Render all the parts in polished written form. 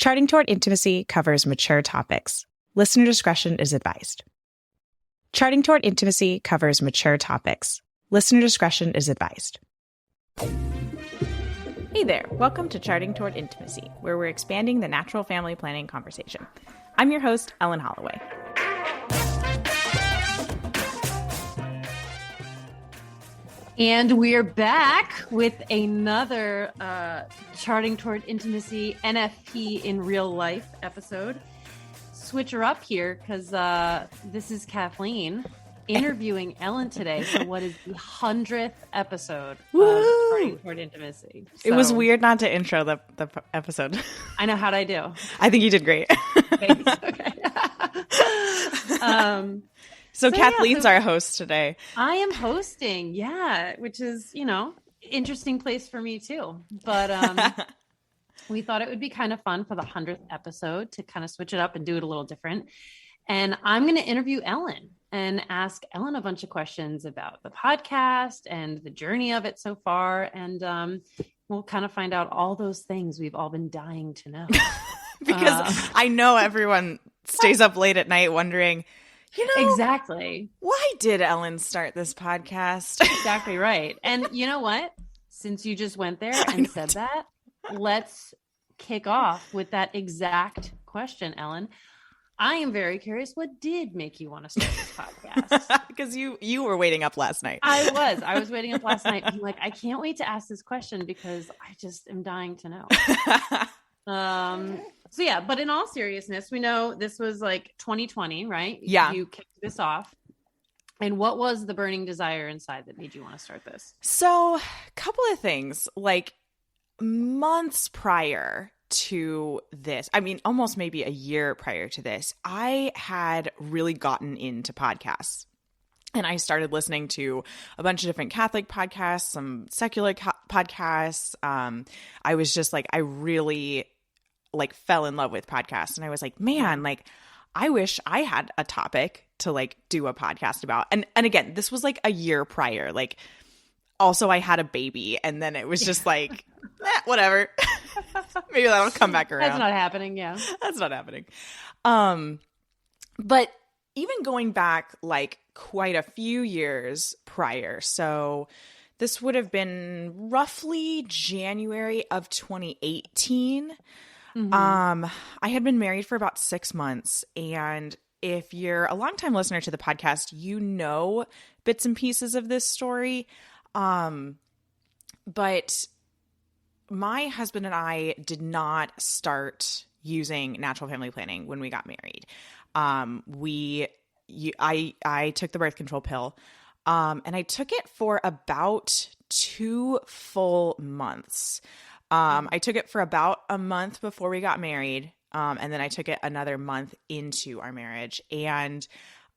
Charting Toward Intimacy covers mature topics. Listener discretion is advised. Charting Toward Intimacy covers mature topics. Listener discretion is advised. Hey there, welcome to Charting Toward Intimacy, where we're expanding the natural family planning conversation. I'm your host, Ellen Holloway. And we're back with another Charting Toward Intimacy NFP in real life episode. Switch her up here because this is Kathleen interviewing Ellen today for what is the 100th episode of Charting Toward Intimacy. So, it was weird not to intro the episode. I know. How'd I do? I think you did great. Thanks. Okay. So Kathleen's our host today. I am hosting, which is, interesting place for me too. But we thought it would be kind of fun for the 100th episode to kind of switch it up and do it a little different. And I'm going to interview Ellen and ask Ellen a bunch of questions about the podcast and the journey of it so far. And we'll kind of find out all those things we've all been dying to know. Because I know everyone stays up late at night wondering, exactly. Why did Ellen start this podcast? Exactly right. And you know what? Since you just went there and said that, let's kick off with that exact question, Ellen. I am very curious. What did make you want to start this podcast? Because you were waiting up last night. I was waiting up last night. Being like, I can't wait to ask this question because I just am dying to know. So yeah, but in all seriousness, we know this was like 2020, right? Yeah. You kicked this off. And what was the burning desire inside that made you want to start this? So, a couple of things. Like months prior to this, I mean, almost maybe a year prior to this, I had really gotten into podcasts. And I started listening to a bunch of different Catholic podcasts, some secular podcasts. I was just like, I really fell in love with podcasts. And I was like, man, I wish I had a topic to do a podcast about. And again, this was a year prior. Also I had a baby, and then it was just whatever. Maybe that'll come back around. That's not happening. Yeah. That's not happening. But even going back quite a few years prior. So this would have been roughly January of 2018. Mm-hmm. I had been married for about 6 months, and if you're a longtime listener to the podcast, you know bits and pieces of this story. But my husband and I did not start using natural family planning when we got married. I took the birth control pill, and I took it for about 2 full months. I took it for about a month before we got married. And then I took it another month into our marriage. And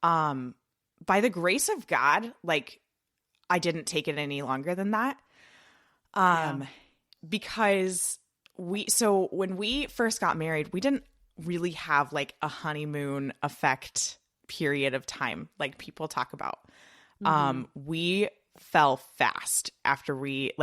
by the grace of God, I didn't take it any longer than that. Because when we first got married, we didn't really have a honeymoon effect period of time like people talk about. Mm-hmm. We fell fast after we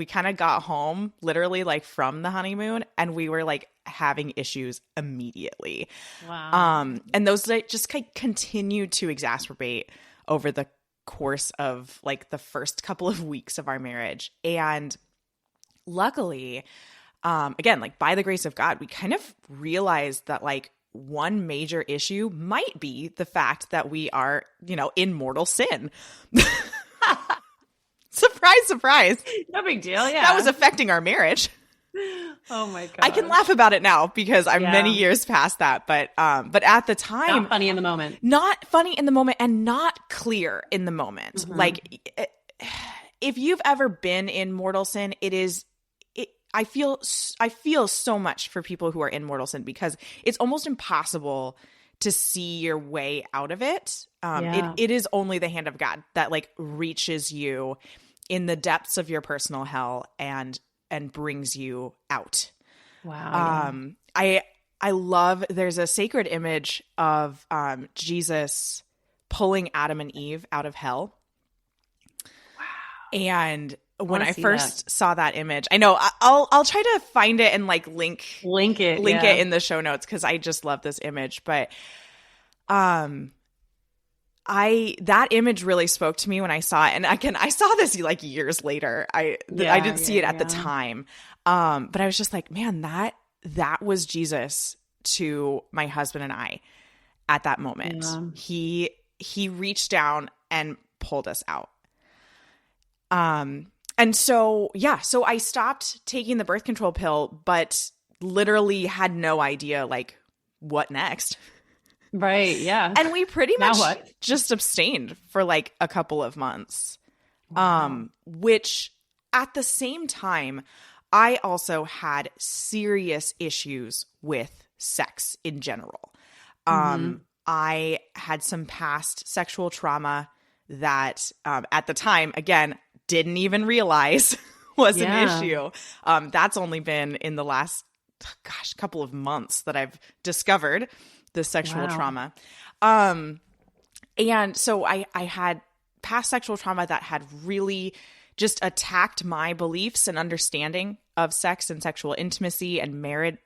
kind of got home literally from the honeymoon, and we were having issues immediately. Wow. And those just continued to exacerbate over the course of the first couple of weeks of our marriage. And luckily, again, by the grace of God, we kind of realized that one major issue might be the fact that we are, in mortal sin. Surprise, surprise. No big deal. Yeah. That was affecting our marriage. Oh my God. I can laugh about it now because I'm many years past that. But at the time, not funny in the moment. Not funny in the moment and not clear in the moment. Mm-hmm. If you've ever been in mortal sin, I feel so much for people who are in mortal sin because it's almost impossible to see your way out of it. It is only the hand of God that reaches you in the depths of your personal hell and brings you out. Wow. I love, there's a sacred image of Jesus pulling Adam and Eve out of hell. Wow. And when I first saw that image, I know I'll try to find it and like link it in the show notes, because I just love this image. But that image really spoke to me when I saw it. And again, I saw this like years later. I didn't see it at the time. But I was just like, man, that was Jesus to my husband and I at that moment. Yeah. He reached down and pulled us out. And so I stopped taking the birth control pill, but literally had no idea like what next. Right. Yeah. And we pretty much just abstained for like a couple of months. Wow. Which at the same time, I also had serious issues with sex in general. I had some past sexual trauma that at the time, again, didn't even realize was an issue. That's only been in the last, couple of months that I've discovered the sexual trauma. And so I had past sexual trauma that had really just attacked my beliefs and understanding of sex and sexual intimacy and married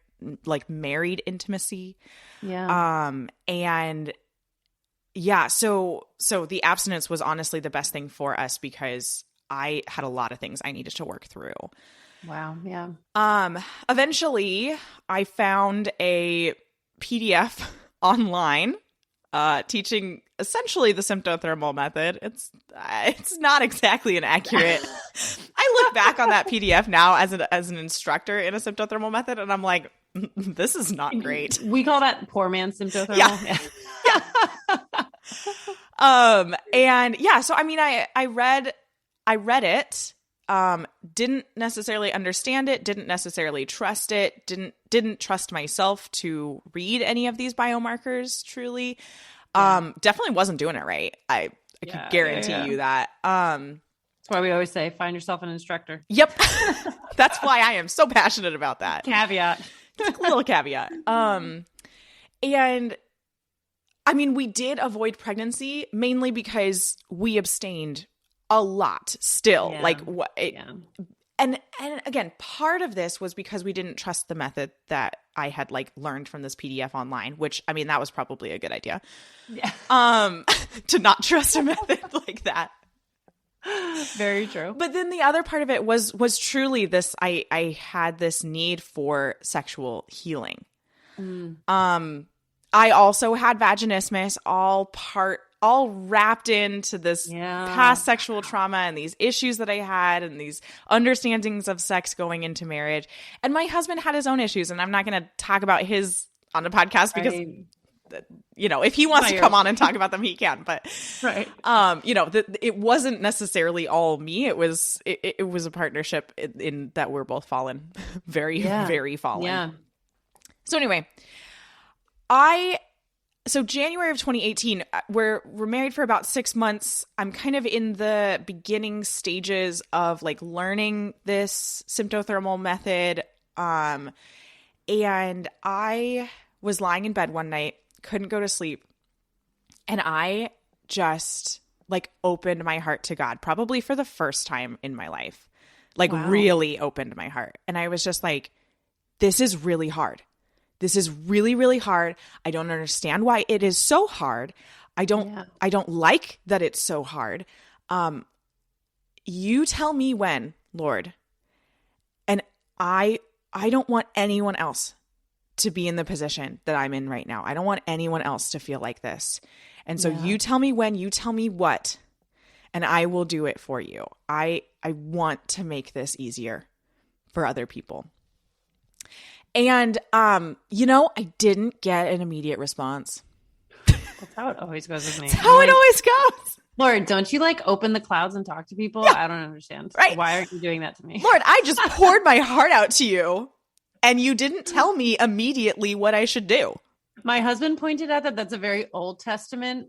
intimacy. Yeah. And yeah, so the abstinence was honestly the best thing for us, because I had a lot of things I needed to work through. Wow. Yeah. Eventually I found a PDF online teaching essentially the symptothermal method. It's not exactly an accurate. I look back on that PDF now as an instructor in a symptothermal method, and I'm like, this is not great. We call that poor man symptothermal. Yeah. And yeah, so I mean, I read it. Didn't necessarily understand it, didn't necessarily trust it, didn't trust myself to read any of these biomarkers truly. Definitely wasn't doing it right. I can guarantee you that. That's why we always say, find yourself an instructor. Yep. That's why I am so passionate about that. Caveat. Just a little caveat. And I mean, we did avoid pregnancy mainly because we abstained a lot still. Yeah. Like what? And again, part of this was because we didn't trust the method that I had like learned from this PDF online, which I mean, that was probably a good idea. Yeah. To not trust a method like that. Very true. But then the other part of it was truly this, I had this need for sexual healing. I also had vaginismus, all wrapped into this past sexual trauma and these issues that I had and these understandings of sex going into marriage. And my husband had his own issues, and I'm not going to talk about his on the podcast because, if he wants to come on and talk about them, he can. But, it wasn't necessarily all me. It was a partnership in that we're both fallen, very, very fallen. Yeah. So anyway, So January of 2018, we're married for about 6 months. I'm kind of in the beginning stages of like learning this symptothermal method. And I was lying in bed one night, couldn't go to sleep. And I just like opened my heart to God, probably for the first time in my life, like really opened my heart. And I was just like, this is really hard. This is really, really hard. I don't understand why it is so hard. I don't like that it's so hard. You tell me when, Lord. And I don't want anyone else to be in the position that I'm in right now. I don't want anyone else to feel like this. And so you tell me when, you tell me what, and I will do it for you. I want to make this easier for other people. And, I didn't get an immediate response. That's how it always goes with me. That's how it always goes. Lord, don't you like open the clouds and talk to people? Yeah. I don't understand. Right. Why aren't you doing that to me? Lord, I just poured my heart out to you, and you didn't tell me immediately what I should do. My husband pointed out that that's a very Old Testament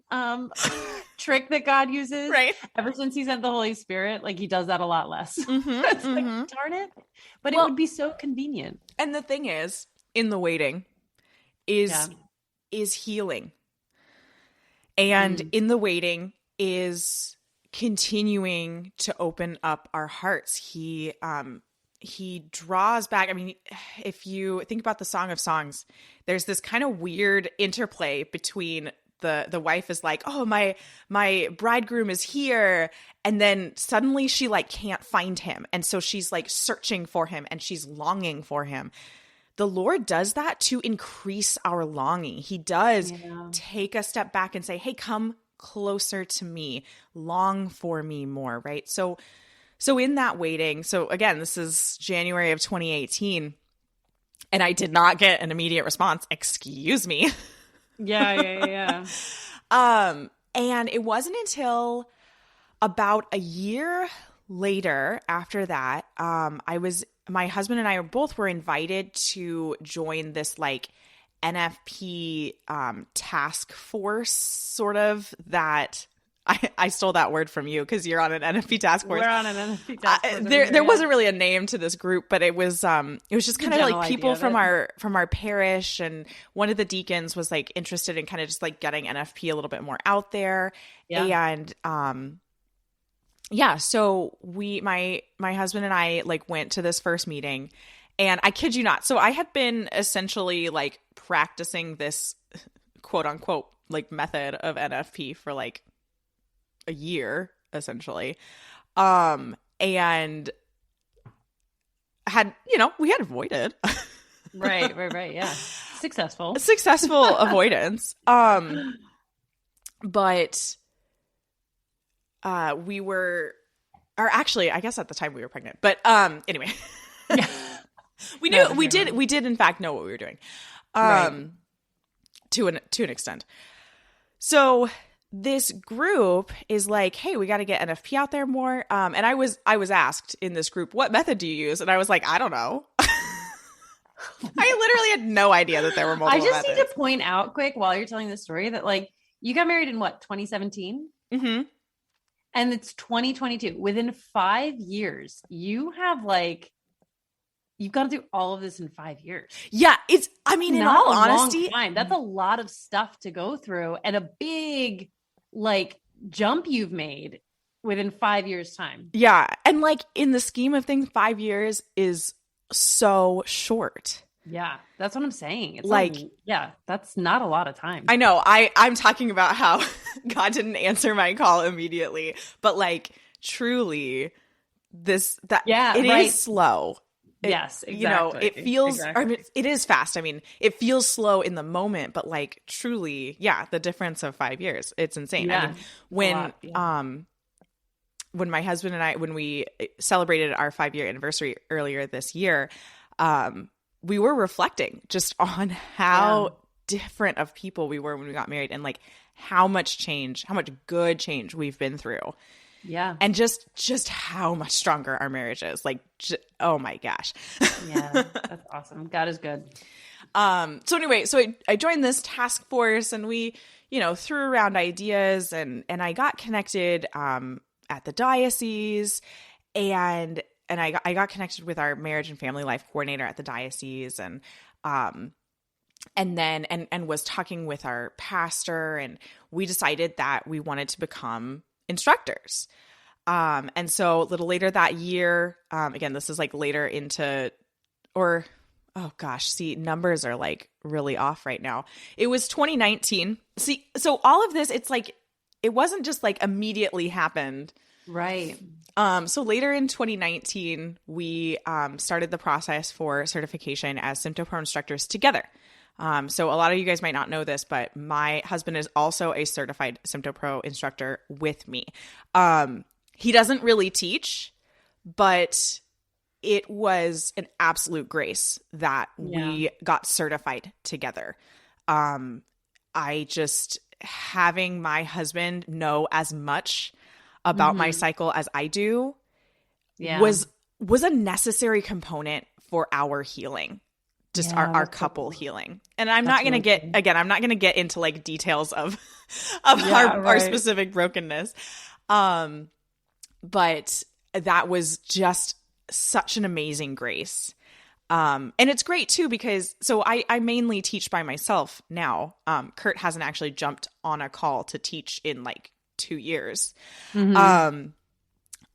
trick that God uses. Right. Ever since he sent the Holy Spirit, like he does that a lot less. It's like, darn it. But it would be so convenient. And the thing is, in the waiting is healing. And in the waiting is continuing to open up our hearts. He draws back. I mean, if you think about the Song of Songs, there's this kind of weird interplay between the wife is like, oh, my bridegroom is here. And then suddenly she like can't find him. And so she's like searching for him and she's longing for him. The Lord does that to increase our longing. He does take a step back and say, hey, come closer to me, long for me more, right? So in that waiting, so again, this is January of 2018, and I did not get an immediate response. Excuse me. Yeah. And it wasn't until about a year later after that, my husband and I were invited to join this like NFP task force, sort of, that I stole that word from you because you're on an NFP task force. We're on an NFP task force. There wasn't really a name to this group, but it was just kind of like people from our parish, and one of the deacons was like interested in kind of just like getting NFP a little bit more out there. Yeah. And so my husband and I like went to this first meeting, and I kid you not. So I had been essentially like practicing this quote unquote like method of NFP for like a year essentially. And had, we had avoided. Right. Yeah. Successful avoidance. But we were, or actually, I guess at the time we were pregnant, but anyway, we knew, we did in fact know what we were doing, to an extent. So this group is like, hey, we got to get NFP out there more. And I was asked in this group, what method do you use? And I was like, I don't know. I literally had no idea that there were multiple methods. Need to point out quick while you're telling this story that like you got married in what, 2017? Mm-hmm. And it's 2022. Within 5 years, you've got to do all of this in 5 years. Yeah. In all honesty, that's a lot of stuff to go through, and a big like jump you've made within 5 years time. Yeah. And like in the scheme of things, 5 years is so short. Yeah. That's what I'm saying. It's like, that's not a lot of time. I know. I'm talking about how God didn't answer my call immediately, but like truly it is slow. Yes, exactly. It feels, I mean, it is fast. I mean, it feels slow in the moment, but like truly, the difference of 5 years, it's insane. Yeah, I mean, when my husband and I, when we celebrated our 5-year anniversary earlier this year, we were reflecting just on how different of people we were when we got married, and like how much good change we've been through. Yeah. And just how much stronger our marriage is. Like, oh my gosh. Yeah. That's awesome. God is good. So anyway, I joined this task force, and we, threw around ideas, and I got connected, at the diocese, and I got connected with our marriage and family life coordinator at the diocese, and was talking with our pastor, and we decided that we wanted to become instructors. And so a little later that year, again, this is like later into, or, oh gosh, see, numbers are like really off right now. It was 2019. See, so all of this, it's like, it wasn't just like immediately happened. Right. So later in 2019, we started the process for certification as SymptoPro instructors together. So a lot of you guys might not know this, but my husband is also a certified SymptoPro instructor with me. He doesn't really teach, but it was an absolute grace that we got certified together. Having my husband know as much about my cycle as I do was a necessary component for our healing. Just our couple healing. And I'm not going to get into like details of our specific brokenness. But that was just such an amazing grace. And it's great too, because I mainly teach by myself now. Kurt hasn't actually jumped on a call to teach in like 2 years. Mhm.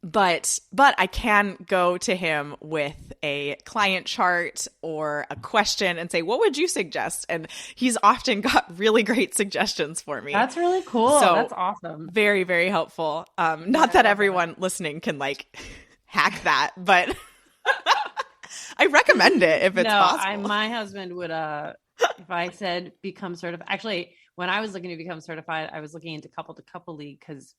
But I can go to him with a client chart or a question and say, what would you suggest? And he's often got really great suggestions for me. That's really cool. So That's awesome. very, very helpful. Not that everyone listening can like hack that, but I recommend it if it's possible. My husband would, if I said become certified, actually, when I was looking to become certified, I was looking into couple to couple league because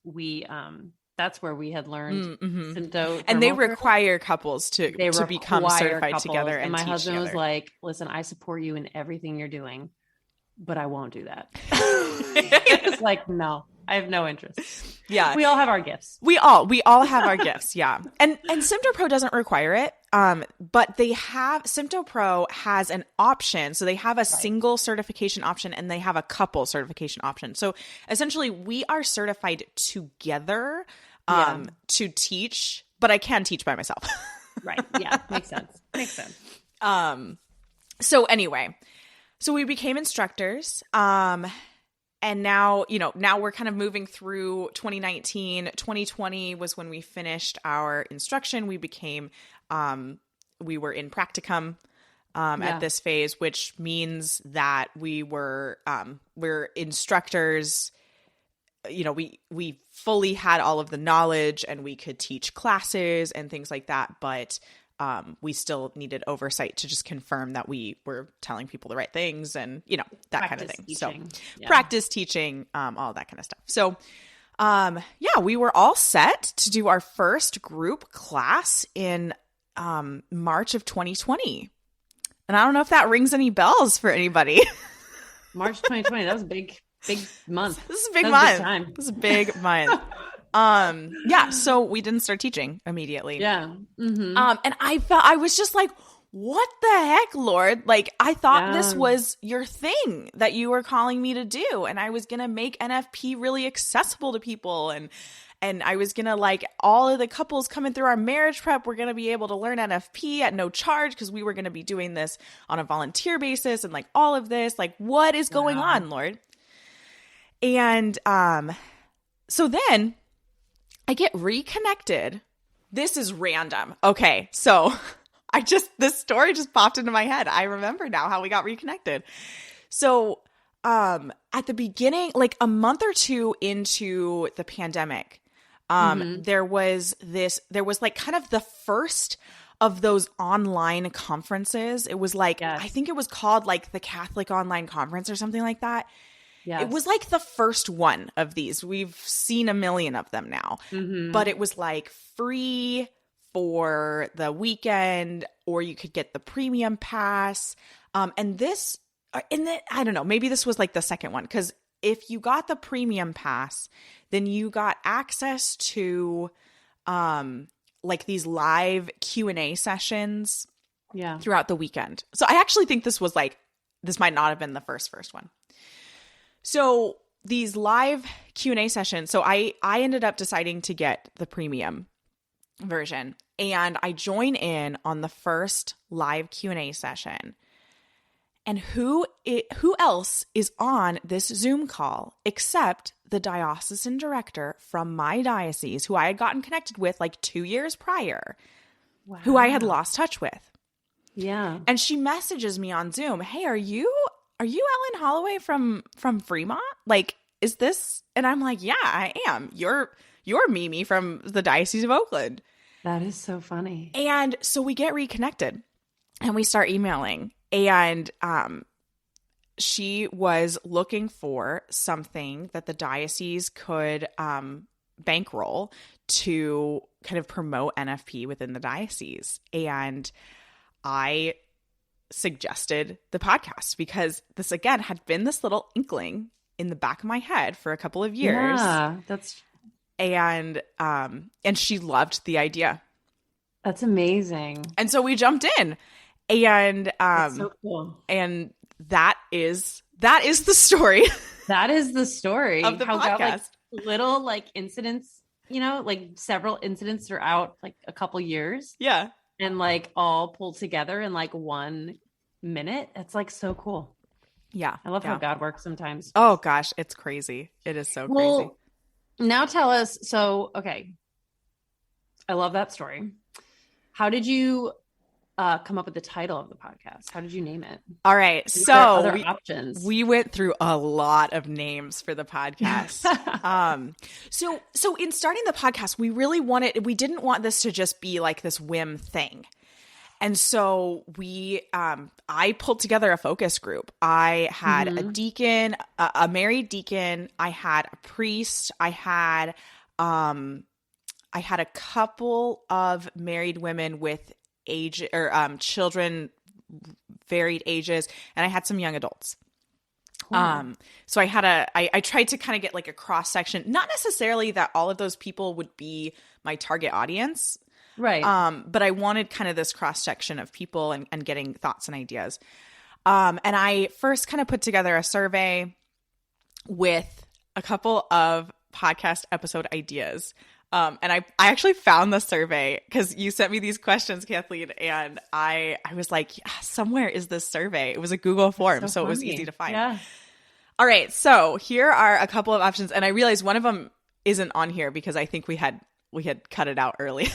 that's where we had learned sympto. And they require couples to become certified together. And my teach husband together. was like, listen, I support you in everything you're doing, but I won't do that. It's like, no, I have no interest. Yeah. We all have our gifts. We all have our gifts. Yeah. And SymptoPro doesn't require it. But SymptoPro has an option. So they have a single certification option and they have a couple certification option. So essentially we are certified together, to teach, but I can teach by myself. Right. Yeah. Makes sense. So anyway, so we became instructors. And now we're kind of moving through 2019. 2020 was when we finished our instruction. We became, we were in practicum at this phase, which means that we're instructors. We fully had all of the knowledge and we could teach classes and things like that, but we still needed oversight to just confirm that we were telling people the right things and, that kind of thing. Teaching. So practice teaching, all that kind of stuff. So, we were all set to do our first group class in March of 2020. And I don't know if that rings any bells for anybody. March 2020, that was a big month. This is a big month. This is a big month. So we didn't start teaching immediately. Yeah. Mm-hmm. And I was just like, what the heck, Lord? Like, I thought this was your thing that you were calling me to do. And I was going to make NFP really accessible to people. And I was going to, like, all of the couples coming through our marriage prep, we're going to be able to learn NFP at no charge because we were going to be doing this on a volunteer basis and like all of this. Like, what is going on, Lord? And so then I get reconnected. This is random. Okay, so this story just popped into my head. I remember now how we got reconnected. So at the beginning, like a month or two into the pandemic, there was like kind of the first of those online conferences. It was like, I think it was called like the Catholic Online Conference or something like that. Yes. It was like the first one of these. We've seen a million of them now, but it was like free for the weekend, or you could get the premium pass. I don't know, maybe this was like the second one, because if you got the premium pass, then you got access to like these live Q&A sessions throughout the weekend. So I actually think this might not have been the first one. So these live Q&A sessions, so I ended up deciding to get the premium version, and I join in on the first live Q&A session. And who else is on this Zoom call except the diocesan director from my diocese, who I had gotten connected with like 2 years prior, who I had lost touch with. Yeah. And she messages me on Zoom, "Hey, are you Ellen Holloway from Fremont? Like, is this?" And I'm like, "Yeah, I am. You're Mimi from the Diocese of Oakland." That is so funny. And so we get reconnected and we start emailing. And she was looking for something that the diocese could bankroll to kind of promote NFP within the diocese. And I suggested the podcast because this, again, had been this little inkling in the back of my head for a couple of years. Yeah, and she loved the idea. That's amazing. And so we jumped in. And that's so cool. And that is the story. That is the story of the podcast. Got, like, little like incidents, like several incidents throughout like a couple years. Yeah. And like all pulled together in like 1 minute. It's like so cool. Yeah. I love how God works sometimes. Oh gosh, it's crazy. It is so crazy. Now tell us. So, okay. I love that story. How did you come up with the title of the podcast? How did you name it? All right. What So are other options? we went through a lot of names for the podcast. So in starting the podcast, we didn't want this to just be like this whim thing. And so I pulled together a focus group. I had a deacon, a married deacon. I had a priest. I had a couple of married women with children, varied ages, and I had some young adults. So I tried to kind of get like a cross section, not necessarily that all of those people would be my target audience. Right. But I wanted kind of this cross section of people and getting thoughts and ideas. And I first kind of put together a survey with a couple of podcast episode ideas. And I actually found the survey because you sent me these questions, Kathleen, and I was like, yeah, somewhere is this survey. It was a Google form, so it was easy to find. Yeah. All right, so here are a couple of options, and I realized one of them isn't on here because I think we had cut it out early.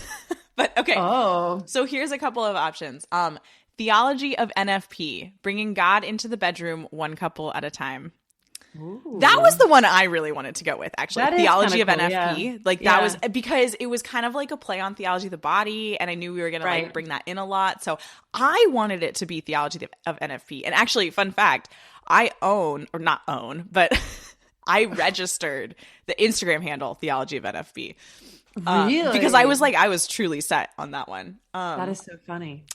But okay. Oh. So here's a couple of options. Theology of NFP, bringing God into the bedroom one couple at a time. Ooh. That was the one I really wanted to go with, actually. That is Theology of kinda cool, NFP. yeah. Like that was because it was kind of like a play on theology of the body, and I knew we were going to like bring that in a lot. So I wanted it to be theology of NFP. And actually, fun fact, I I registered the Instagram handle Theology of NFP. Really? Because I was truly set on that one. That is so funny.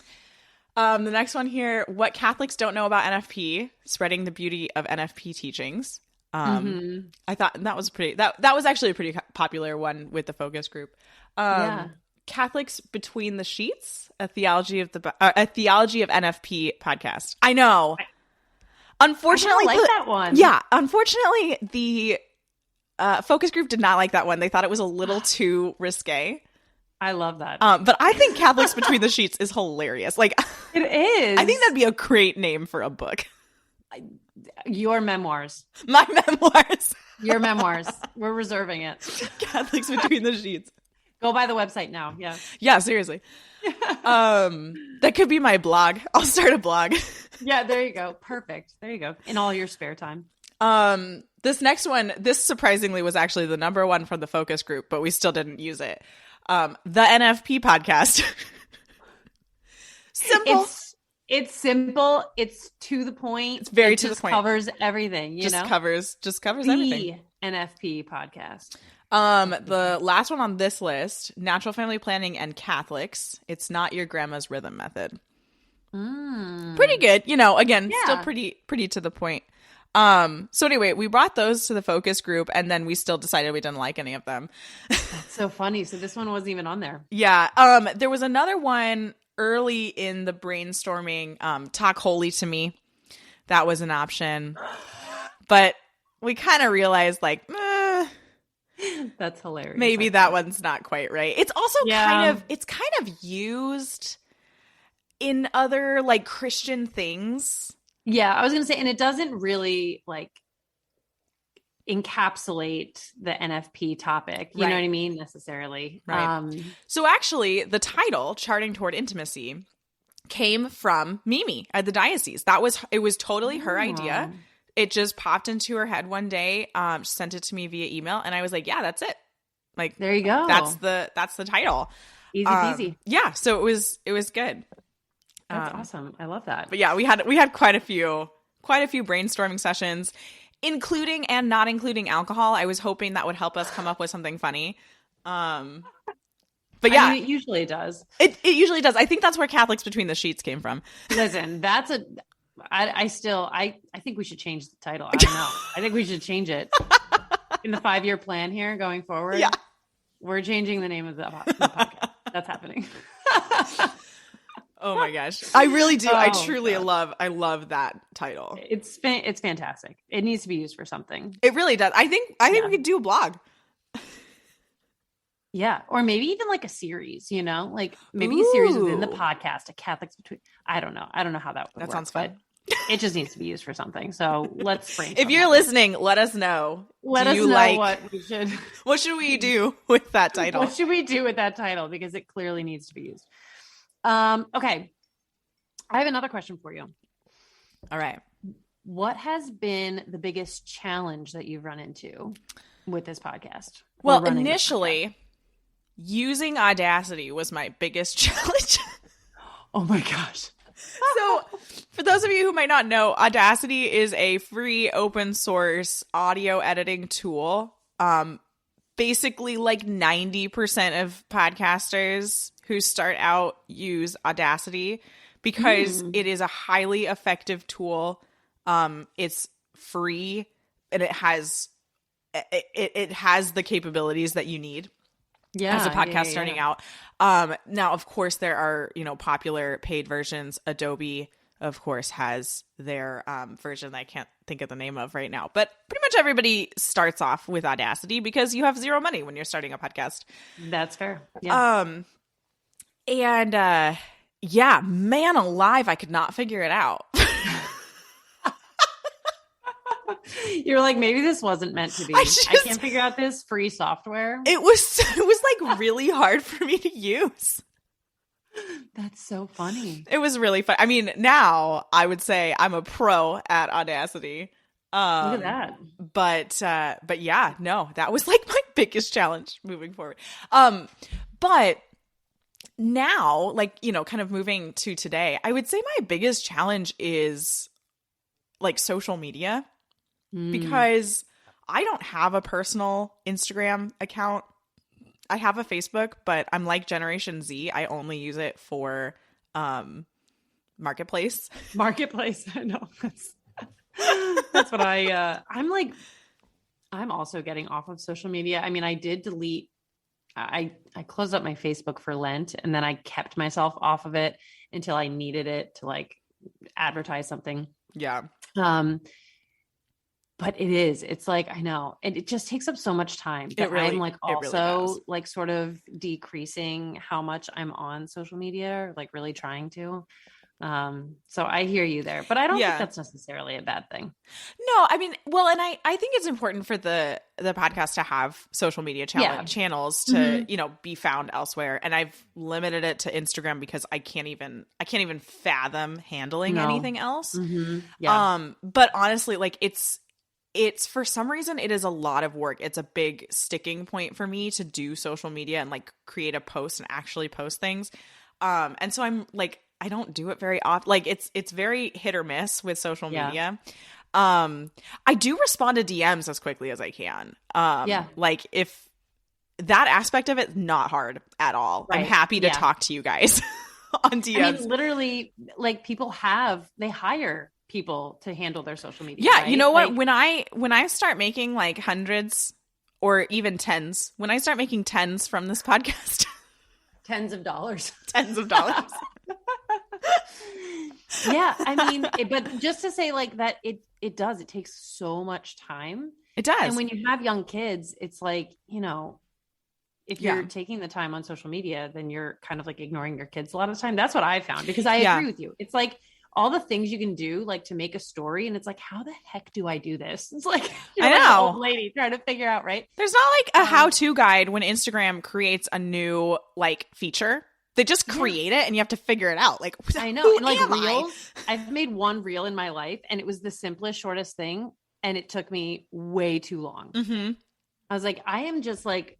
The next one here, what Catholics don't know about NFP, spreading the beauty of NFP teachings. I thought that was that was actually a pretty popular one with the focus group. Catholics Between the Sheets, a theology of NFP podcast. I know. Unfortunately, I like that one. Yeah, unfortunately, the focus group did not like that one. They thought it was a little too risque. I love that. But I think Catholics Between the Sheets is hilarious. Like, it is. I think that'd be a great name for a book. Your memoirs. My memoirs. Your memoirs. We're reserving it. Catholics Between the Sheets. Go by the website now. Yeah. Yeah, seriously. That could be my blog. I'll start a blog. Yeah, there you go. Perfect. There you go. In all your spare time. This next one, this surprisingly was actually the number one from the focus group, but we still didn't use it. The NFP podcast. Simple. It's simple. It's to the point. It's very to the point. Covers everything. You know, covers everything. NFP podcast. The last one on this list: natural family planning and Catholics. It's not your grandma's rhythm method. Pretty good. You know, again, still pretty to the point. So anyway, we brought those to the focus group, and then we still decided we didn't like any of them. That's so funny. So this one wasn't even on there. Yeah. There was another one early in the brainstorming, Talk Holy to Me. That was an option. But we kind of realized like, that's hilarious. Maybe that one's not quite right. It's also kind of used in other like Christian things. Yeah, I was going to say, and it doesn't really like encapsulate the NFP topic. You know what I mean? Necessarily. Right. So actually, the title, Charting Toward Intimacy, came from Mimi at the diocese. It was totally her idea. It just popped into her head one day. She sent it to me via email, and I was like, yeah, that's it. Like, there you go. That's the title. Easy peasy. Yeah. So it was good. That's awesome. I love that. But yeah, we had quite a few brainstorming sessions, including and not including alcohol. I was hoping that would help us come up with something funny. But yeah, it usually does. It usually does. I think that's where Catholics Between the Sheets came from. Listen, I think we should change the title. I don't know. I think we should change it in the 5-year plan here going forward. Yeah, we're changing the name of the podcast. That's happening. Oh my gosh. I really do. I love that title. It's fantastic. It needs to be used for something. It really does. I think we could do a blog. Yeah. Or maybe even like a series, like maybe a series within the podcast, a Catholics Between. I don't know how that would work, sounds fun. It just needs to be used for something. So let's brainstorm. If you're listening, let us know. Let us know what we should. What should we do with that title? What should we do with that title? Because it clearly needs to be used. Okay. I have another question for you. All right. What has been the biggest challenge that you've run into with this podcast? Well, initially, using Audacity was my biggest challenge. Oh my gosh. So, for those of you who might not know, Audacity is a free open source audio editing tool. Basically, like 90% of podcasters who start out use Audacity because it is a highly effective tool. It's free and it has the capabilities that you need. As a podcast starting out. Now, of course, there are, popular paid versions. Adobe, of course, has their version that I can't think of the name of right now. But pretty much everybody starts off with Audacity because you have zero money when you're starting a podcast. That's fair. Yeah. Yeah, man alive, I could not figure it out. You're like, maybe this wasn't meant to be. I can't figure out this free software. It was like really hard for me to use. That's so funny. It was really fun. I mean, now I would say I'm a pro at Audacity. Look at that. But yeah, no, that was like my biggest challenge moving forward. But now, like, kind of moving to today, I would say my biggest challenge is like social media. Because I don't have a personal Instagram account. I have a Facebook, but I'm like Generation Z. I only use it for Marketplace. Marketplace. I know. That's what I'm like. I'm also getting off of social media. I mean, I did delete. I closed up my Facebook for Lent, and then I kept myself off of it until I needed it to like advertise something. Yeah. But it's like, I know, and it just takes up so much time that I'm like also like sort of decreasing how much I'm on social media, like really trying to. So I hear you there, but I don't think that's necessarily a bad thing. No, I mean, well, and I think it's important for the podcast to have social media channels to, be found elsewhere. And I've limited it to Instagram because I can't even fathom handling anything else. Mm-hmm. Yeah. But honestly, like it's for some reason, it is a lot of work. It's a big sticking point for me to do social media and like create a post and actually post things. And so I'm like, I don't do it very often. Like it's very hit or miss with social media. I do respond to DMs as quickly as I can. Like if that aspect of it, not hard at all. Right. I'm happy to talk to you guys on DMs. I mean, literally, like people they hire people to handle their social media. Yeah. Right? You know what? Like, when I start making like hundreds or even tens, when I start making tens from this podcast, tens of dollars. Yeah. I mean, but just to say like that, it takes so much time. It does. And when you have young kids, it's like, if you're taking the time on social media, then you're kind of like ignoring your kids a lot of the time. That's what I found, because I agree with you. It's like all the things you can do, like to make a story. And it's like, how the heck do I do this? It's like, you're like an old lady trying to figure out, right? There's not like a how-to guide when Instagram creates a new like feature. They just create it and you have to figure it out. Like, I know. And like reels, I've made one reel in my life and it was the simplest, shortest thing. And it took me way too long. Mm-hmm. I was like, I am just like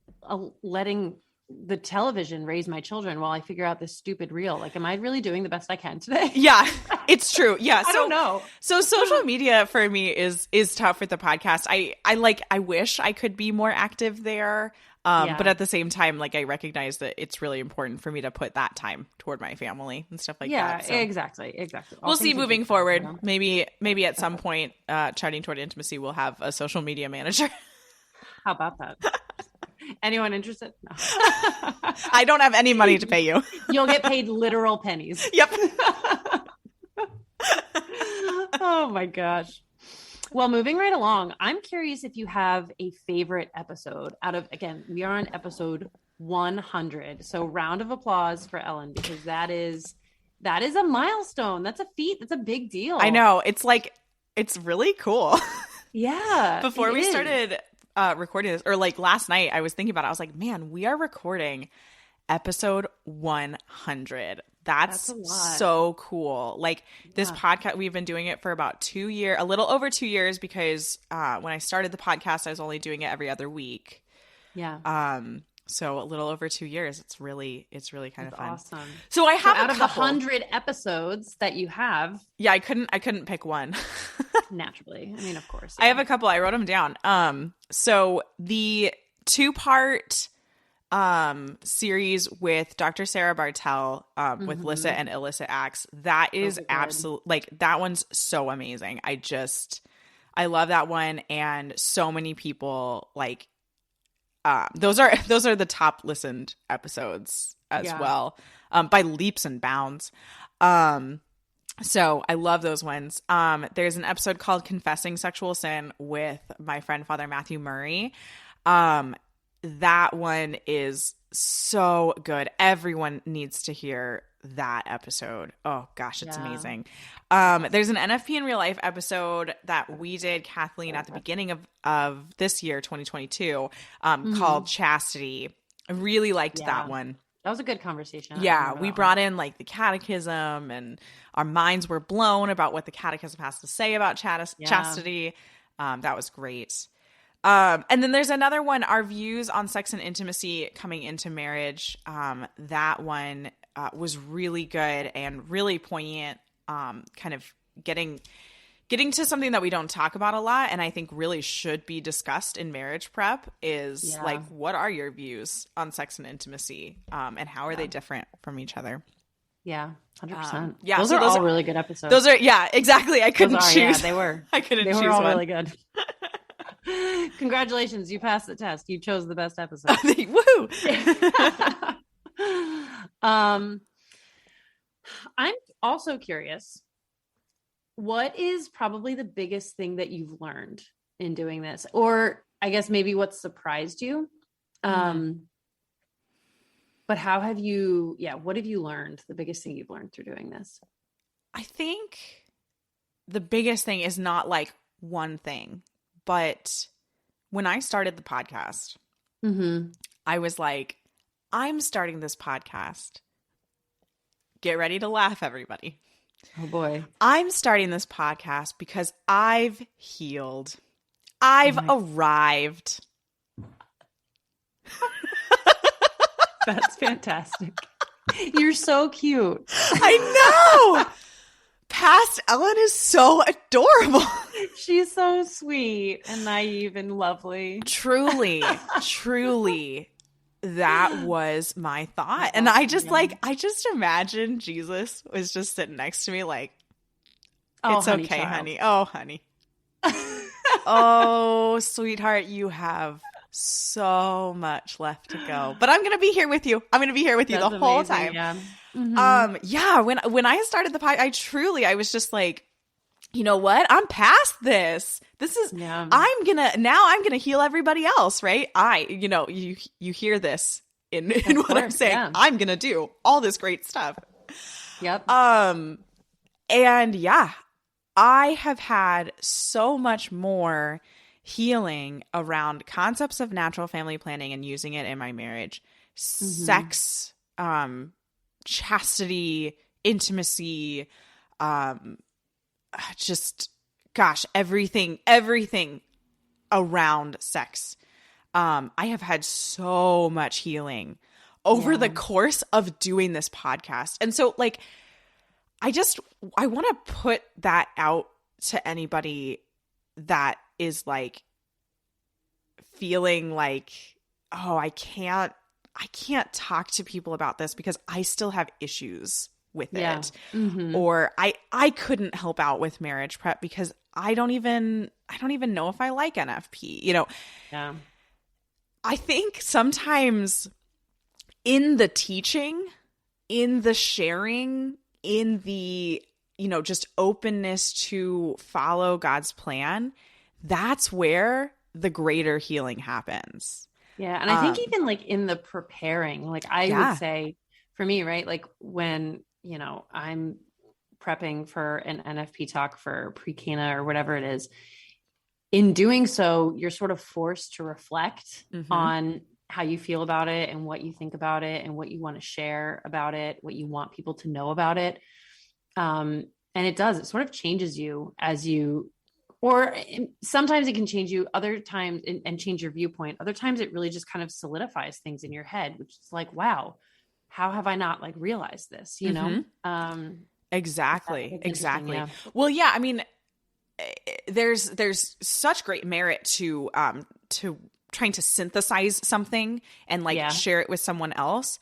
letting the television raise my children while I figure out this stupid reel. Like, am I really doing the best I can today? Yeah, it's true. Yeah. I don't know. So social media for me is tough with the podcast. I wish I could be more active there. But at the same time, like I recognize that it's really important for me to put that time toward my family and stuff like that. Yeah, exactly. We'll see moving forward. Maybe at some point, Charting Toward Intimacy will have a social media manager. How about that? Anyone interested? No. I don't have any money to pay you. You'll get paid literal pennies. Yep. Oh my gosh. Well, moving right along, I'm curious if you have a favorite episode out of, again, we are on episode 100. So round of applause for Ellen, because that is That is a milestone. That's a feat. That's a big I deal. know. It's like, it's really cool. Yeah, Before it we is. started recording this, or like last night, I was thinking about it. I was like, man, we are recording episode 100. That's That's a lot. so cool. Like this Yeah. podcast, we've been doing it for about 2 years, a little over 2 years, because when I started the podcast, I was only doing it every other week. Yeah. So a little over 2 years. It's really kind That's of fun. awesome. So I So have out a of the couple. 100 episodes that you have, Yeah, I couldn't pick one. naturally, I mean, of course, I have yeah. a couple. I wrote them down. So the two-part series with Dr. Sarah Bartell, with Lissa Mhm. and illicit acts, that Those is are good. absolute, like that one's so amazing. I love that one, and so many people like those are the top listened episodes as Yeah. well, by leaps and bounds. So I love those ones. There's an episode called Confessing Sexual Sin with my friend Father Matthew Murray. That one is so good. Everyone needs to hear that episode. Oh gosh, it's Yeah. amazing. There's an NFP in real life episode that we did, Kathleen, at the beginning of this year, 2022, called Chastity. I really liked Yeah. that one. That was a good conversation. I Yeah, remember we that brought in like the catechism, and our minds were blown about what the catechism has to say about Yeah. chastity. That was great. And then there's another one, our views on sex and intimacy coming into marriage. That one was really good and really poignant, kind of getting to something that we don't talk about a lot, and I think really should be discussed in marriage prep is Yeah. like, what are your views on sex and intimacy, and how are they different from each other? Yeah, 100%. Yeah, those so are those all are- really good episodes. Those are, yeah, exactly. I couldn't Those are, choose. yeah, they were. I couldn't They choose were all one. really good. Congratulations, you passed the test. You chose the best episode. Woo! I'm also curious. What is probably the biggest thing that you've learned in doing this? Or I guess maybe what surprised you? But how have you, what have you learned? The biggest thing you've learned through doing this? I think the biggest thing is not like one thing, but when I started the podcast, I was like, I'm starting this podcast. Get ready to laugh, everybody. Oh boy. I'm starting this podcast because I've healed. I've arrived. That's fantastic. You're so cute. I know. Past Ellen is so adorable. She's so sweet and naive and lovely. Truly, truly, that was my thought. And I just imagine Jesus was just sitting next to me like, it's honey okay, child. honey. Oh, honey. Oh, sweetheart, you have so much left to go. But I'm going to be here with you. I'm going to be here with you That's the whole amazing, time. yeah. When I started the podcast, I was just like, you know what? I'm past this. This is, Yeah. I'm gonna heal everybody else, right? You hear this in what I'm course, saying. yeah. I'm gonna do all this great stuff. Yep. And yeah, I have had so much more healing around concepts of natural family planning and using it in my marriage, sex, chastity, intimacy, just gosh, everything around sex. I have had so much healing over the course of doing this podcast. And so like, I want to put that out to anybody that is like feeling like, oh, I can't talk to people about this because I still have issues with it. Or I couldn't help out with marriage prep because I don't even know if I like NFP. Yeah. I think sometimes in the teaching, in the sharing, in the, just openness to follow God's plan, that's where the greater healing happens. Yeah. And I think even like in the preparing, like I would say for me, right? Like when you know, I'm prepping for an NFP talk for pre-Cana or whatever it is. In doing so, you're sort of forced to reflect on how you feel about it and what you think about it and what you want to share about it, what you want people to know about it. And it sort of changes you as you, or sometimes it can change you other times and change your viewpoint. Other times it really just kind of solidifies things in your head, which is like, wow, how have I not like realized this, you know? Exactly. Yeah. Well, yeah, I mean, there's such great merit to trying to synthesize something and like share it with someone else,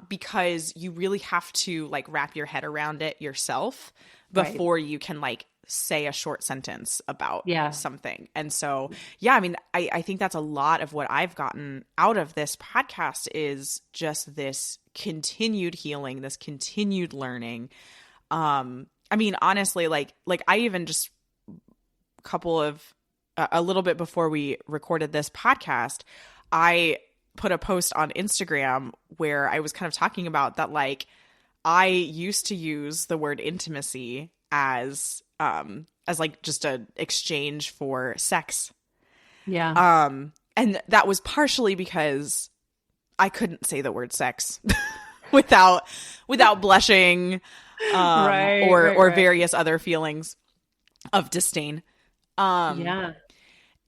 because you really have to like wrap your head around it yourself before you can like say a short sentence about something. And so, yeah, I mean, I think that's a lot of what I've gotten out of this podcast is just this continued healing, this continued learning. I mean, honestly, like I even just a little bit before we recorded this podcast, I put a post on Instagram where I was kind of talking about that, like, I used to use the word intimacy as like just an exchange for sex. Yeah. And that was partially because I couldn't say the word sex without blushing, or various other feelings of disdain. And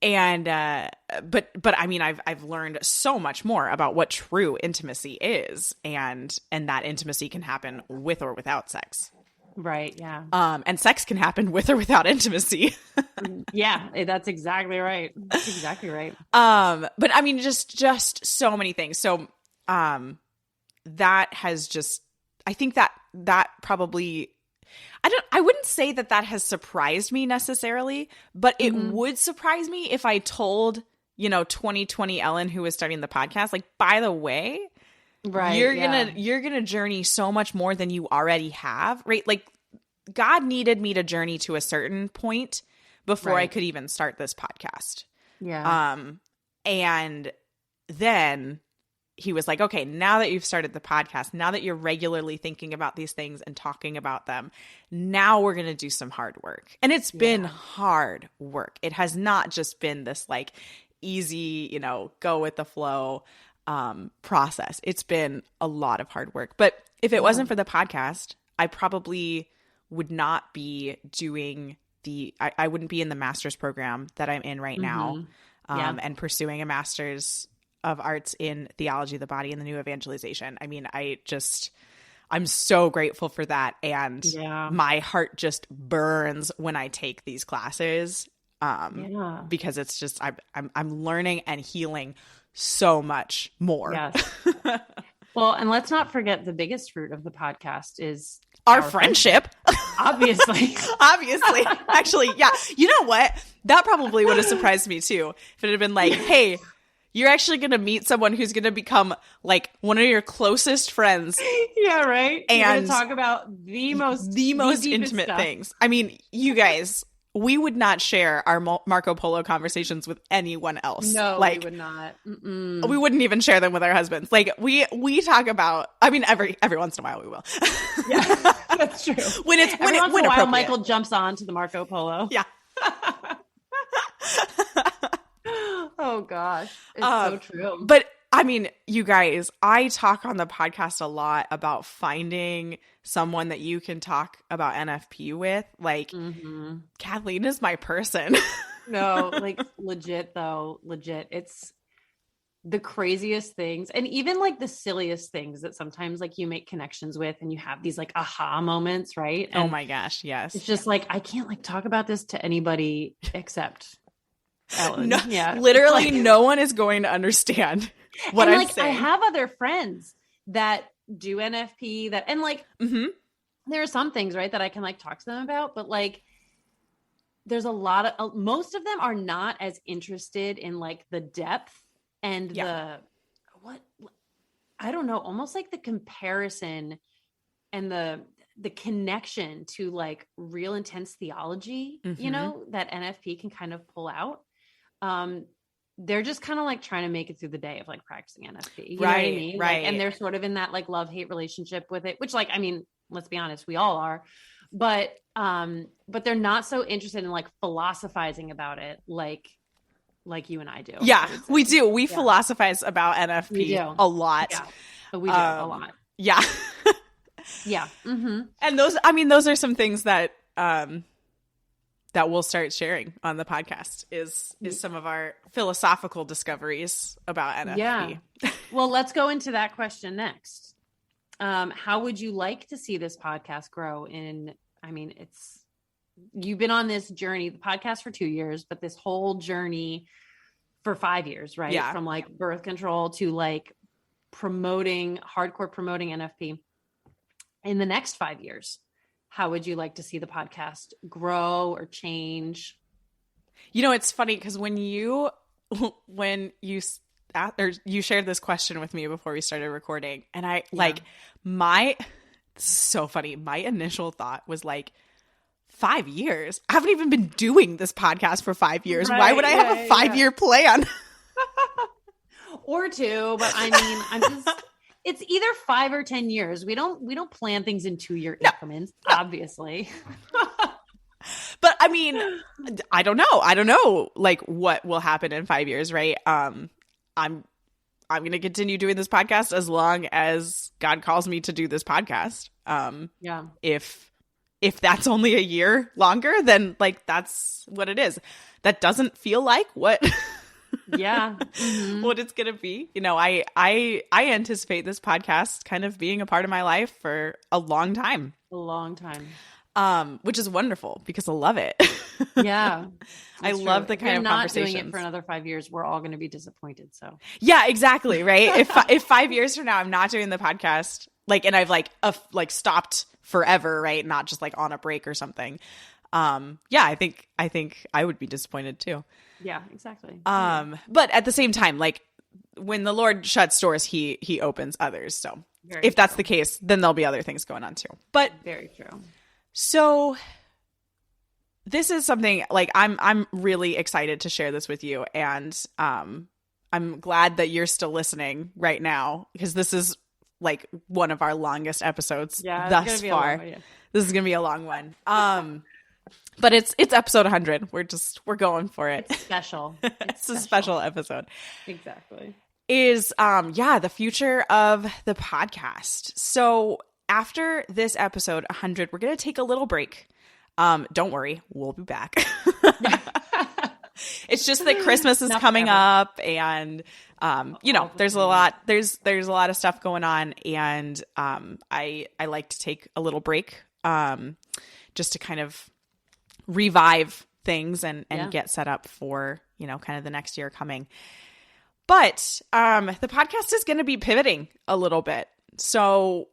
but I mean, I've learned so much more about what true intimacy is, and that intimacy can happen with or without sex. Right. Yeah. And sex can happen with or without intimacy. Yeah, that's exactly right. That's exactly right. But I mean, just so many things. So, that has just, I think that probably, I wouldn't say that has surprised me necessarily, but it would surprise me if I told, 2020 Ellen, who was starting the podcast, like, by the way, you're gonna journey so much more than you already have, right? Like, God needed me to journey to a certain point before I could even start this podcast. Yeah. And then he was like, okay, now that you've started the podcast, now that you're regularly thinking about these things and talking about them, now we're going to do some hard work. And it's been hard work. It has not just been this like easy, go with the flow process. It's been a lot of hard work. But if it wasn't for the podcast, I probably would not be doing I wouldn't be in the master's program that I'm in right now, and pursuing a master's of arts in theology of the body and the new evangelization. I mean, I'm so grateful for that. And my heart just burns when I take these classes, because it's just, I'm learning and healing so much more. Yes. Well, and let's not forget the biggest fruit of the podcast is our friendship. Obviously. Obviously. Actually, yeah. You know what? That probably would have surprised me too. If it had been like, hey, you're actually going to meet someone who's going to become like one of your closest friends. Yeah, right. And you're going to talk about the most intimate stuff. Things. I mean, you guys, we would not share our Marco Polo conversations with anyone else. No, like, we would not. We wouldn't even share them with our husbands. Like we talk about, I mean, every once in a while we will. Yeah, that's true. when once in a while, Michael jumps on to the Marco Polo. Yeah. Oh gosh, it's so true. But I mean, you guys, I talk on the podcast a lot about finding someone that you can talk about NFP with. Like, Kathleen is my person. No, like legit though, legit. It's the craziest things, and even like the silliest things that sometimes like you make connections with, and you have these like aha moments, right? And oh my gosh, yes. It's just like I can't like talk about this to anybody except Ellen. No, literally, no one is going to understand what I'm saying. I have other friends that do NFP and like, there are some things, right, that I can like talk to them about, but like, there's a lot of, most of them are not as interested in like the depth and I don't know, almost like the comparison and the connection to like real intense theology, that NFP can kind of pull out. They're just kind of like trying to make it through the day of like practicing NFP. You know what I mean? Right. Like, and they're sort of in that like love-hate relationship with it, which like, I mean, Let's be honest, we all are. But they're not so interested in like philosophizing about it like you and I do. Yeah, we do. We philosophize about NFP a lot. Yeah, we do a lot. Yeah. Yeah. Mm-hmm. And those are some things that that we'll start sharing on the podcast is some of our philosophical discoveries about NFP. Yeah. Well, let's go into that question next. How would you like to see this podcast grow you've been on this journey, the podcast for 2 years, but this whole journey for 5 years, right? Yeah. From like birth control to like hardcore promoting NFP. In the next 5 years, how would you like to see the podcast grow or change? It's funny because when you shared this question with me before we started recording, and so funny. My initial thought was like, 5 years? I haven't even been doing this podcast for 5 years. Right, why would I have a 5-year plan? Or 2, but it's either 5 or 10 years. We don't plan things in 2-year increments, obviously. But I don't know like what will happen in 5 years, right? I'm going to continue doing this podcast as long as God calls me to do this podcast. If that's only a year longer, then like that's what it is. That doesn't feel like what mm-hmm. what it's gonna be. I anticipate this podcast kind of being a part of my life for a long time. Which is wonderful because I love it. Yeah. I love the kind of conversations. Doing it for another 5 years, we're all going to be disappointed. So yeah, exactly. Right. If 5 years from now, I'm not doing the podcast, and I've stopped forever, right? Not just like on a break or something. I think I would be disappointed too. Yeah, exactly. But at the same time, like when the Lord shuts doors, he opens others. So if that's the case, then there'll be other things going on too. But very true. So this is something like I'm really excited to share this with you, and I'm glad that you're still listening right now because this is like one of our longest episodes thus far. This is gonna be a long one. But it's episode 100. We're going for it. It's special. It's a special episode. Exactly. Is the future of the podcast. So after this episode 100, we're gonna take a little break. Don't worry, we'll be back. It's just that Christmas is coming up, and there's a lot of stuff going on, and I like to take a little break just to kind of revive things and get set up for kind of the next year coming. But the podcast is going to be pivoting a little bit. So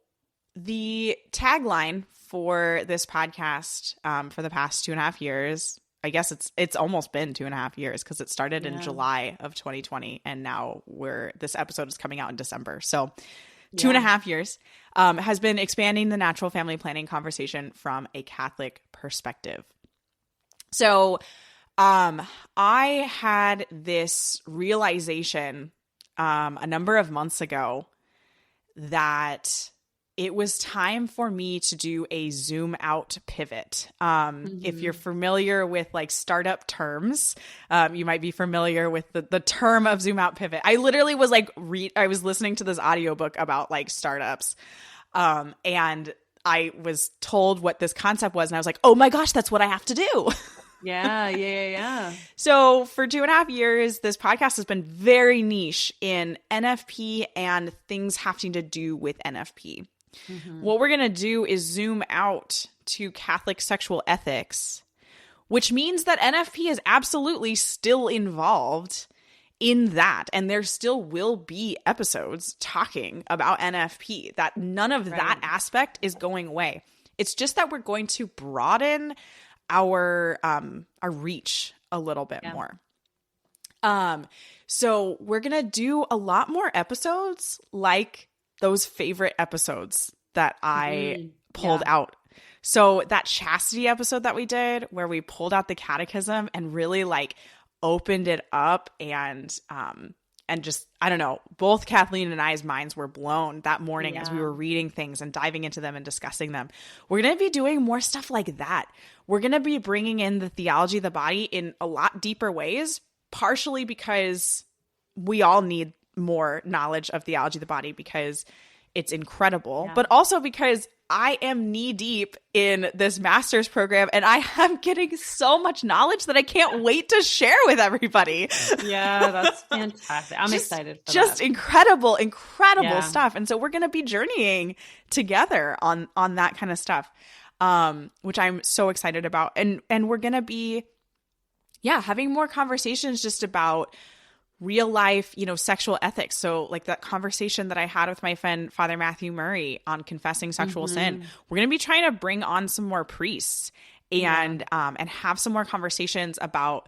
the tagline for this podcast for the past 2.5 years, I guess it's almost been 2.5 years because it started in July of 2020, and now this episode is coming out in December. So 2.5 years has been expanding the natural family planning conversation from a Catholic perspective. So I had this realization a number of months ago that it was time for me to do a zoom out pivot. If you're familiar with like startup terms, you might be familiar with the term of zoom out pivot. I literally was like, I was listening to this audiobook about like startups. And I was told what this concept was, and I was like, oh my gosh, that's what I have to do. Yeah. So for 2.5 years, this podcast has been very niche in NFP and things having to do with NFP. Mm-hmm. What we're going to do is zoom out to Catholic sexual ethics, which means that NFP is absolutely still involved in that. And there still will be episodes talking about NFP, that none of that aspect is going away. It's just that we're going to broaden our reach a little bit more. So we're going to do a lot more episodes like those favorite episodes that I pulled out. So that chastity episode that we did where we pulled out the catechism and really like opened it up and just, I don't know, both Kathleen and I's minds were blown that morning as we Yeah. were reading things and diving into them and discussing them. We're going to be doing more stuff like that. We're going to be bringing in the theology of the body in a lot deeper ways, partially because we all need more knowledge of theology of the body because it's incredible, but also because I am knee deep in this master's program and I am getting so much knowledge that I can't wait to share with everybody. Yeah, that's fantastic. I'm excited for just that. incredible Yeah. stuff. And so we're going to be journeying together on that kind of stuff, which I'm so excited about. And we're going to be, having more conversations just about real life, sexual ethics. So like that conversation that I had with my friend, Father Matthew Murray, on confessing sexual sin, we're going to be trying to bring on some more priests and have some more conversations about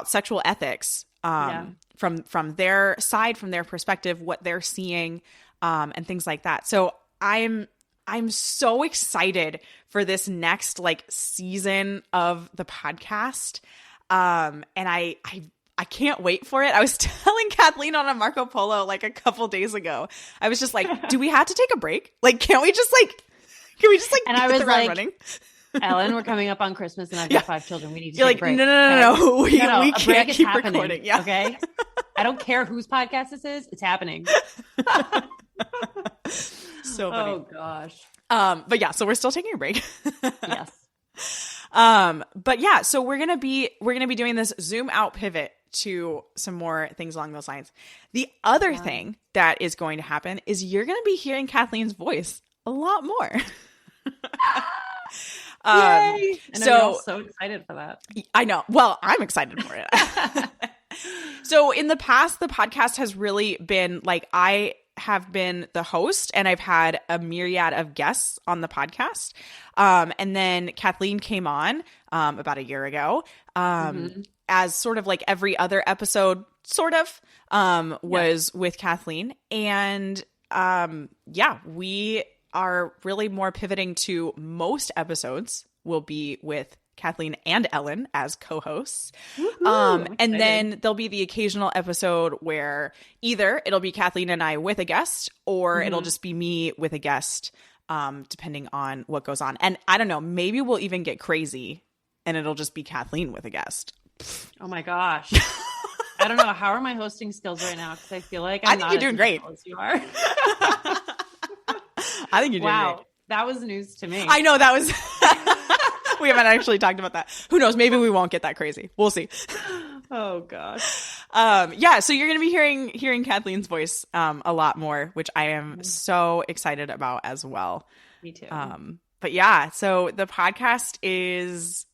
sexual ethics, from their side, from their perspective, what they're seeing, and things like that. So I'm so excited for this next like season of the podcast. And I can't wait for it. I was telling Kathleen on a Marco Polo like a couple days ago. I was just like, do we have to take a break? Like, can we just And I get was the ride like, running? Ellen, we're coming up on Christmas and I've got 5 children. We need to You're take like, a break. no. We a can't break is keep happening, recording. Yeah. Okay. I don't care whose podcast this is. It's happening. So funny. Oh gosh. But yeah, so we're still taking a break. Yes. But yeah, so we're gonna be doing this zoom out pivot to some more things along those lines. The other thing that is going to happen is you're going to be hearing Kathleen's voice a lot more. Yay! I know you're all so excited for that. I know. Well, I'm excited for it. So in the past, the podcast has really been like, I have been the host and I've had a myriad of guests on the podcast. And then Kathleen came on about a year ago. As sort of like every other episode was with Kathleen. And we are really more pivoting to most episodes will be with Kathleen and Ellen as co-hosts. And then there'll be the occasional episode where either it'll be Kathleen and I with a guest or it'll just be me with a guest, depending on what goes on. And I don't know, maybe we'll even get crazy and it'll just be Kathleen with a guest. Oh my gosh. I don't know. How are my hosting skills right now? Because I feel like I think you're doing great. As you are. I think you're doing great. Wow. That was news to me. I know that was, we haven't actually talked about that. Who knows? Maybe we won't get that crazy. We'll see. Oh gosh. So you're going to be hearing Kathleen's voice, a lot more, which I am so excited about as well. Me too. But yeah, so the podcast is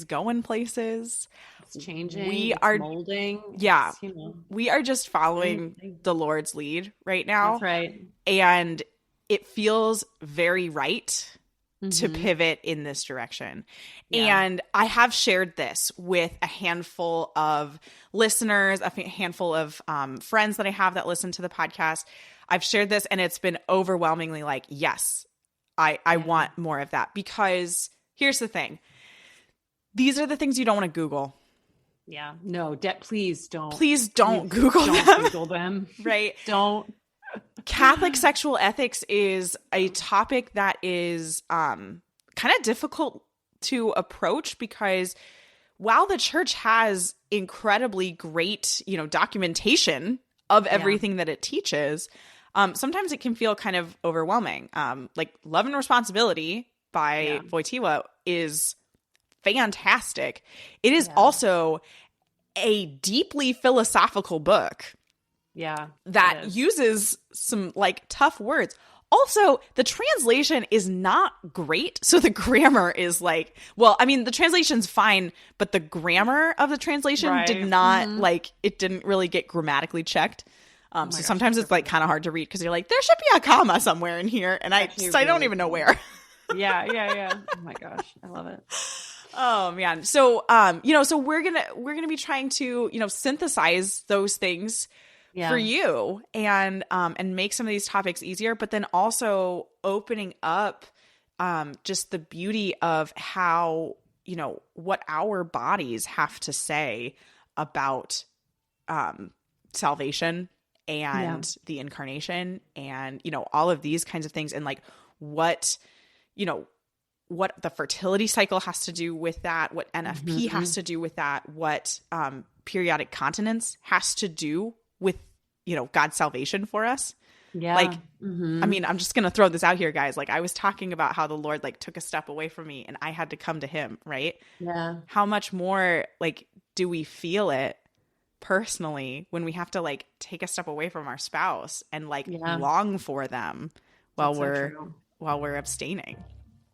going places. It's changing. We it's are molding. Yeah. It's, we are just following the Lord's lead right now. That's right. And it feels very right to pivot in this direction. Yeah. And I have shared this with a handful of listeners, a handful of friends that I have that listen to the podcast. I've shared this and it's been overwhelmingly like, yes, I want more of that. Because here's the thing. These are the things you don't want to Google. Yeah. No, please don't. Please don't Google don't them. Google them. Right. Don't. Catholic sexual ethics is a topic that is kind of difficult to approach because while the church has incredibly great, documentation of everything that it teaches, sometimes it can feel kind of overwhelming. Like Love and Responsibility by Wojtyła is fantastic. It is also a deeply philosophical book. Yeah. That uses some like tough words. Also, the translation is not great. So the grammar is like, well, I mean, the translation's fine, but the grammar of the translation did not it didn't really get grammatically checked. So sometimes it's like kind of hard to read because you're like, there should be a comma somewhere in here. And I don't even know where. Yeah. Oh my gosh. I love it. Oh man. So, so we're going to be trying to, synthesize those things for you and make some of these topics easier, but then also opening up just the beauty of how, what our bodies have to say about salvation and the incarnation and, you know, all of these kinds of things, and like what, you know, what the fertility cycle has to do with that, what NFP has to do with that, what periodic continence has to do with, you know, God's salvation for us. Yeah. Like, I mean, I'm just going to throw this out here, guys. Like, I was talking about how the Lord like took a step away from me and I had to come to him, right? Yeah. How much more like do we feel it personally when we have to like take a step away from our spouse and like long for them while we're abstaining?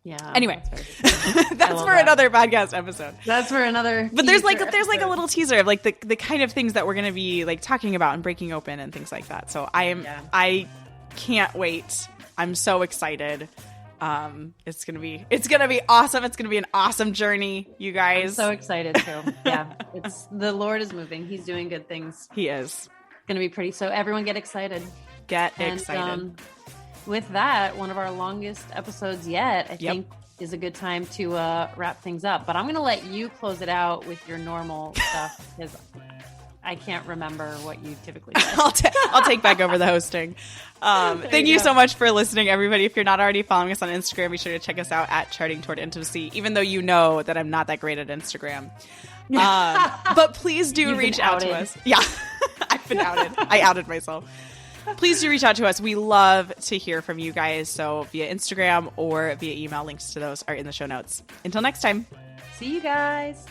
Yeah. Anyway, that's for another podcast episode. That's for another. But there's like a little teaser of like the kind of things that we're going to be like talking about and breaking open and things like that. So I can't wait. I'm so excited. It's gonna be awesome. It's gonna be an awesome journey, you guys. I'm so excited too. Yeah, the Lord is moving. He's doing good things. He is. It's gonna be pretty. So everyone get excited. Excited. With that, one of our longest episodes yet, I think, is a good time to wrap things up. But I'm going to let you close it out with your normal stuff because I can't remember what you typically say. I'll take back over the hosting. Thank you so much for listening, everybody. If you're not already following us on Instagram, be sure to check us out at Charting Toward Intimacy, even though you know that I'm not that great at Instagram. But please do reach out to us. Yeah, I've been outed. I outed myself. Please do reach out to us. We love to hear from you guys. So via Instagram or via email, links to those are in the show notes. Until next time. See you guys.